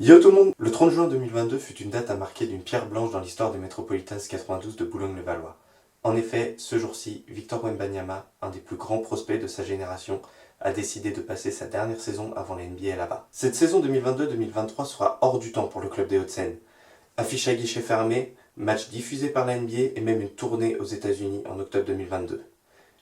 Yo tout le monde! Le 30 juin 2022 fut une date à marquer d'une pierre blanche dans l'histoire des Metropolitans 92 de Boulogne-le-Valois. En effet, ce jour-ci, Victor Wembanyama, un des plus grands prospects de sa génération, a décidé de passer sa dernière saison avant la NBA là-bas. Cette saison 2022-2023 sera hors du temps pour le club des Hauts-de-Seine. Affiche à guichet fermé, match diffusé par la NBA et même une tournée aux États-Unis en octobre 2022.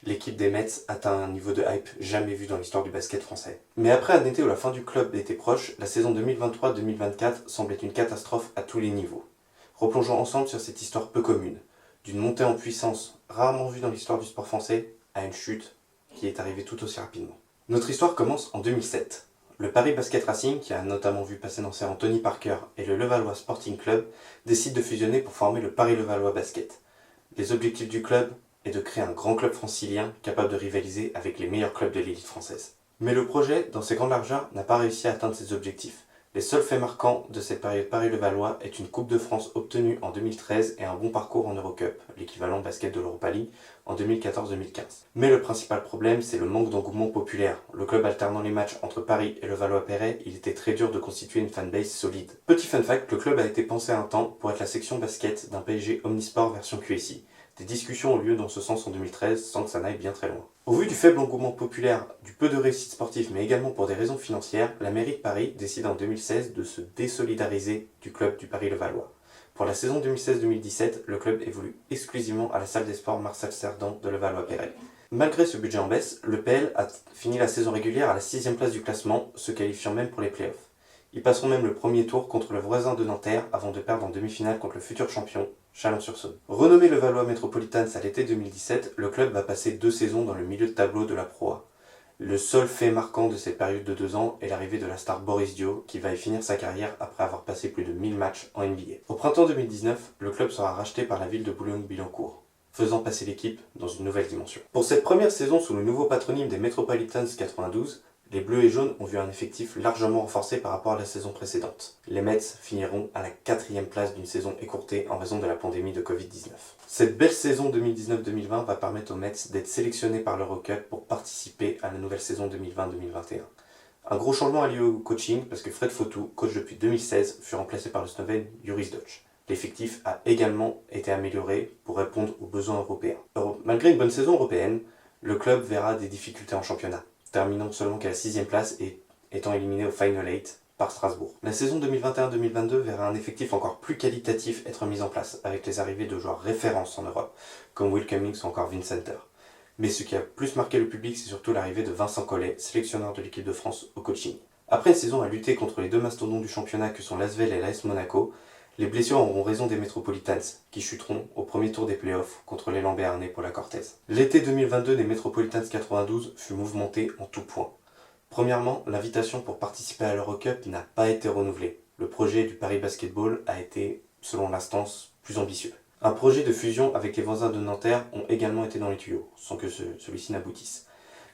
L'équipe des Mets atteint un niveau de hype jamais vu dans l'histoire du basket français. Mais après un été où la fin du club était proche, la saison 2023-2024 semblait une catastrophe à tous les niveaux. Replongeons ensemble sur cette histoire peu commune, d'une montée en puissance rarement vue dans l'histoire du sport français, à une chute qui est arrivée tout aussi rapidement. Notre histoire commence en 2007. Le Paris Basket Racing, qui a notamment vu passer dans ses rangs Tony Parker et le Levallois Sporting Club, décide de fusionner pour former le Paris Levallois Basket. Les objectifs du club est de créer un grand club francilien capable de rivaliser avec les meilleurs clubs de l'élite française. Mais le projet, dans ses grandes largeurs, n'a pas réussi à atteindre ses objectifs. Les seuls faits marquants de cette période Paris-Levallois est une Coupe de France obtenue en 2013 et un bon parcours en Eurocup, l'équivalent basket de l'Europa League, en 2014-2015. Mais le principal problème, c'est le manque d'engouement populaire. Le club alternant les matchs entre Paris et Levallois-Perret, il était très dur de constituer une fanbase solide. Petit fun fact, le club a été pensé un temps pour être la section basket d'un PSG Omnisport version QSI. Des discussions ont lieu dans ce sens en 2013 sans que ça n'aille bien très loin. Au vu du faible engouement populaire, du peu de réussite sportive mais également pour des raisons financières, la mairie de Paris décide en 2016 de se désolidariser du club du Paris-Levallois. Pour la saison 2016-2017, le club évolue exclusivement à la salle des sports Marcel Cerdan de Levallois-Perret. Malgré ce budget en baisse, le PL a fini la saison régulière à la 6e place du classement, se qualifiant même pour les playoffs. Ils passeront même le premier tour contre le voisin de Nanterre avant de perdre en demi-finale contre le futur champion, Chalon-sur-Saône. Renommé le Levallois Metropolitans à l'été 2017, le club va passer 2 saisons dans le milieu de tableau de la Pro A. Le seul fait marquant de cette période de 2 ans est l'arrivée de la star Boris Dio, qui va y finir sa carrière après avoir passé plus de 1000 matchs en NBA. Au printemps 2019, le club sera racheté par la ville de Boulogne-Billancourt, faisant passer l'équipe dans une nouvelle dimension. Pour cette première saison sous le nouveau patronyme des Metropolitans 92, les Bleus et Jaunes ont vu un effectif largement renforcé par rapport à la saison précédente. Les Mets finiront à la 4e place d'une saison écourtée en raison de la pandémie de Covid-19. Cette belle saison 2019-2020 va permettre aux Mets d'être sélectionnés par l'Eurocup pour participer à la nouvelle saison 2020-2021. Un gros changement a lieu au coaching parce que Fred Fautou, coach depuis 2016, fut remplacé par le Slovène Juris Dodge. L'effectif a également été amélioré pour répondre aux besoins européens. Malgré une bonne saison européenne, le club verra des difficultés en championnat, terminant seulement qu'à la 6e place et étant éliminé au Final 8 par Strasbourg. La saison 2021-2022 verra un effectif encore plus qualitatif être mis en place, avec les arrivées de joueurs références en Europe, comme Will Cummings ou encore Vince Center. Mais ce qui a plus marqué le public, c'est surtout l'arrivée de Vincent Collet, sélectionneur de l'équipe de France au coaching. Après une saison à lutter contre les deux mastodontes du championnat que sont l'ASVEL et l'AS Monaco, les blessures auront raison des Metropolitans, qui chuteront au premier tour des playoffs contre l'élan béarnais pour la Cortez. L'été 2022 des Metropolitans 92 fut mouvementé en tout point. Premièrement, l'invitation pour participer à l'Eurocup n'a pas été renouvelée. Le projet du Paris Basketball a été, selon l'instance, plus ambitieux. Un projet de fusion avec les voisins de Nanterre ont également été dans les tuyaux, sans que celui-ci n'aboutisse.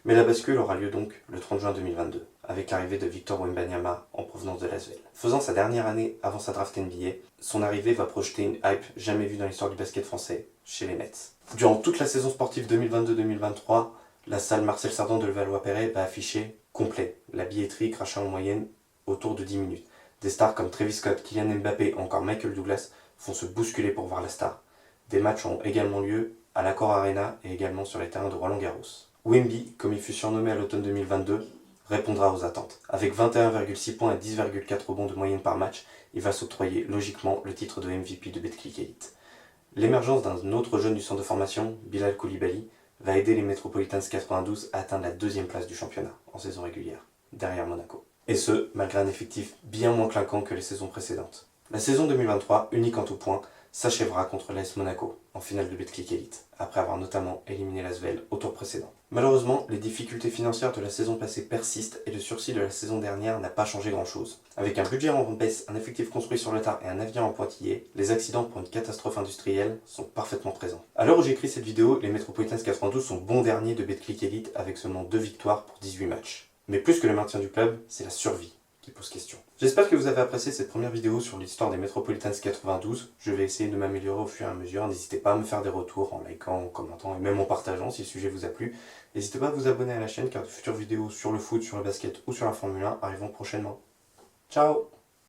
Mais la bascule aura lieu donc le 30 juin 2022, avec l'arrivée de Victor Wembanyama en provenance de l'ASVEL. Faisant sa dernière année avant sa draft NBA, son arrivée va projeter une hype jamais vue dans l'histoire du basket français, chez les Mets. Durant toute la saison sportive 2022-2023, la salle Marcel Cerdan de Levallois-Perret va afficher complet, la billetterie crachant en moyenne autour de 10 minutes. Des stars comme Travis Scott, Kylian Mbappé ou encore Michael Douglas font se bousculer pour voir la star. Des matchs ont également lieu à l'Accor Arena et également sur les terrains de Roland-Garros. Wemby, comme il fut surnommé à l'automne 2022, répondra aux attentes. Avec 21,6 points et 10,4 rebonds de moyenne par match, il va s'octroyer logiquement le titre de MVP de Betclic Elite. L'émergence d'un autre jeune du centre de formation, Bilal Koulibaly, va aider les Metropolitans 92 à atteindre la 2e place du championnat en saison régulière, derrière Monaco. Et ce, malgré un effectif bien moins clinquant que les saisons précédentes. La saison 2023, unique en tout point, s'achèvera contre l'AS Monaco, en finale de Betclic Elite, après avoir notamment éliminé l'ASVEL au tour précédent. Malheureusement, les difficultés financières de la saison passée persistent et le sursis de la saison dernière n'a pas changé grand-chose. Avec un budget en baisse, un effectif construit sur le tard et un avenir en pointillé, les accidents pour une catastrophe industrielle sont parfaitement présents. À l'heure où j'écris cette vidéo, les Metropolitans 92 sont bons derniers de Betclic Elite avec seulement 2 victoires pour 18 matchs. Mais plus que le maintien du club, c'est la survie qui pose question. J'espère que vous avez apprécié cette première vidéo sur l'histoire des Metropolitans 92. Je vais essayer de m'améliorer au fur et à mesure. N'hésitez pas à me faire des retours en likant, en commentant et même en partageant si le sujet vous a plu. N'hésitez pas à vous abonner à la chaîne car de futures vidéos sur le foot, sur le basket ou sur la Formule 1 arriveront prochainement. Ciao!